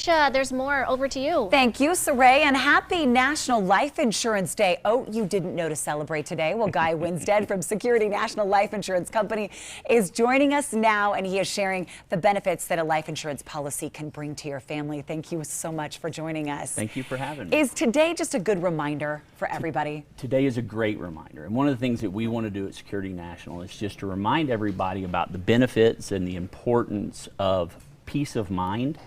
Alicia, there's more. Over to you. Thank you, Saray, and happy National Life Insurance Day. Oh, you didn't know to celebrate today? Well, Guy Winstead from Security National Life Insurance Company is joining us now, and he is sharing the benefits that a life insurance policy can bring to your family. Thank you so much for joining us. Thank you for having me. Is today just a good reminder for everybody? Today is a great reminder, and one of the things that we want to do at Security National is just to remind everybody about the benefits and the importance of peace of mind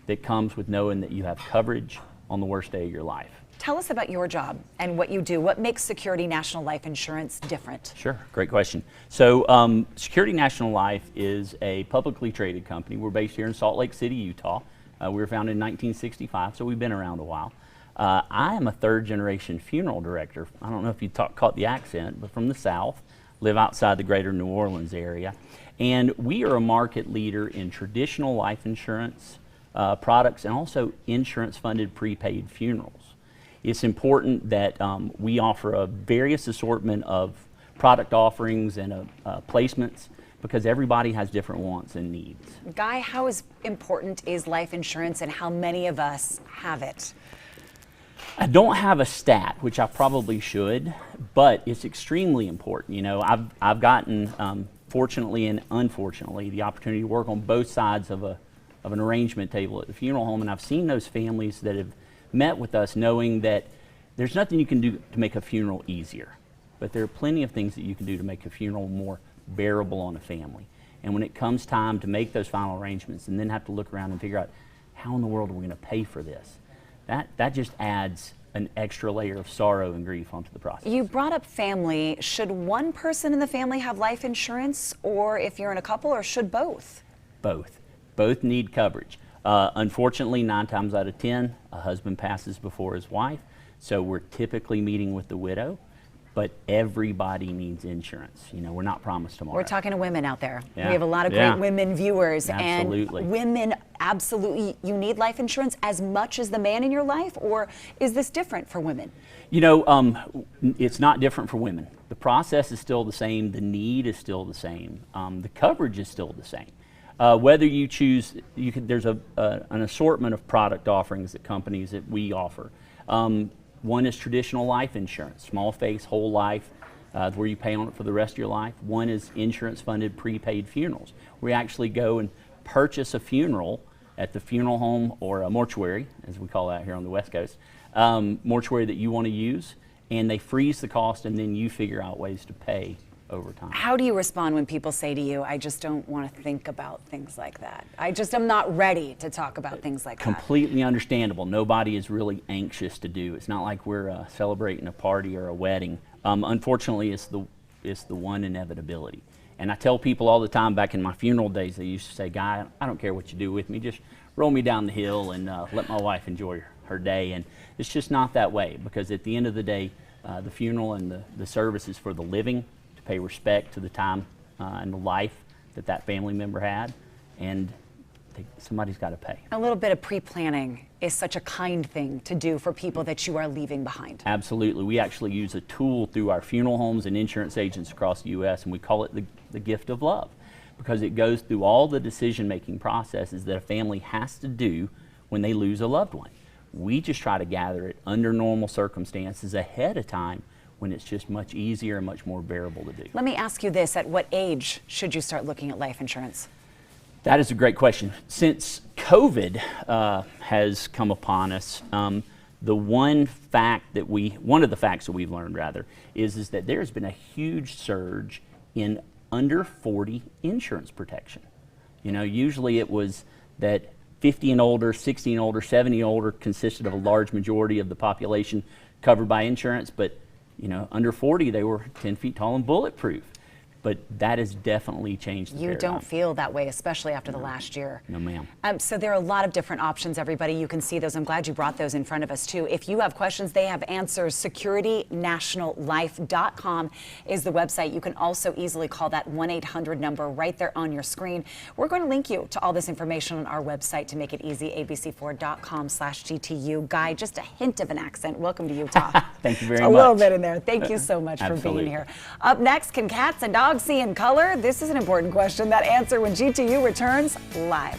that comes with knowing that you have coverage on the worst day of your life. Tell us about your job and what you do. What makes Security National Life Insurance different? Sure, great question. So Security National Life is a publicly traded company. We're based here in Salt Lake City, Utah. We were founded in 1965, so we've been around a while. I am a third-generation funeral director. I don't know if you caught the accent, but from the South, live outside the greater New Orleans area. And we are a market leader in traditional life insurance products and also insurance-funded prepaid funerals. It's important that we offer a various assortment of product offerings and placements because everybody has different wants and needs. Guy, how important is life insurance and how many of us have it? I don't have a stat, which I probably should, but it's extremely important. You know, I've gotten, fortunately and unfortunately, the opportunity to work on both sides of an arrangement table at the funeral home, and I've seen those families that have met with us knowing that there's nothing you can do to make a funeral easier, but there are plenty of things that you can do to make a funeral more bearable on a family. And when it comes time to make those final arrangements and then have to look around and figure out how in the world are we going to pay for this, that just adds an extra layer of sorrow and grief onto the process. You brought up family. Should one person in the family have life insurance, or if you're in a couple, or should both? Both. Both need coverage. Unfortunately, 9 times out of 10, a husband passes before his wife, so we're typically meeting with the widow, but everybody needs insurance. You know, we're not promised tomorrow. We're talking to women out there. Yeah. We have a lot of great women viewers. Absolutely. And women, absolutely, you need life insurance as much as the man in your life, or is this different for women? You know, it's not different for women. The process is still the same, the need is still the same, the coverage is still the same. Whether you choose, there's an assortment of product offerings that companies that we offer. One is traditional life insurance, small face, whole life, where you pay on it for the rest of your life. One is insurance-funded prepaid funerals. We actually go and purchase a funeral at the funeral home or a mortuary, as we call that here on the West Coast, mortuary that you want to use, and they freeze the cost, and then you figure out ways to pay over time. How do you respond when people say to you, I just don't want to think about things like that? I just am not ready to talk about things like that. Completely understandable. Nobody is really anxious to do. It's not like we're celebrating a party or a wedding. Unfortunately, it's the one inevitability. And I tell people all the time, back in my funeral days, they used to say, Guy, I don't care what you do with me, just roll me down the hill and let my wife enjoy her day. And it's just not that way, because at the end of the day, the funeral and the service is for the living, pay respect to the time and the life that family member had, and somebody's got to pay. A little bit of pre-planning is such a kind thing to do for people that you are leaving behind. Absolutely. We actually use a tool through our funeral homes and insurance agents across the U.S., and we call it the gift of love, because it goes through all the decision-making processes that a family has to do when they lose a loved one. We just try to gather it under normal circumstances ahead of time, when it's just much easier and much more bearable to do. Let me ask you this, at what age should you start looking at life insurance? That is a great question. Since COVID has come upon us, one of the facts that we've learned rather, is that there's been a huge surge in under 40 insurance protection. You know, usually it was that 50 and older, 60 and older, 70 and older consisted of a large majority of the population covered by insurance, but you know, under 40, they were 10 feet tall and bulletproof. But that has definitely changed the paradigm. You don't feel that way, especially after the last year. No, ma'am. So there are a lot of different options, everybody. You can see those. I'm glad you brought those in front of us, too. If you have questions, they have answers. SecurityNationalLife.com is the website. You can also easily call that 1-800 number right there on your screen. We're going to link you to all this information on our website to make it easy, abc4.com/GTU. Guy, just a hint of an accent. Welcome to Utah. Thank you very much. A little bit in there. Thank you so much for Absolutely. being here. Up next, can cats and dogs see in color? This is an important question. That answer when GTU returns live.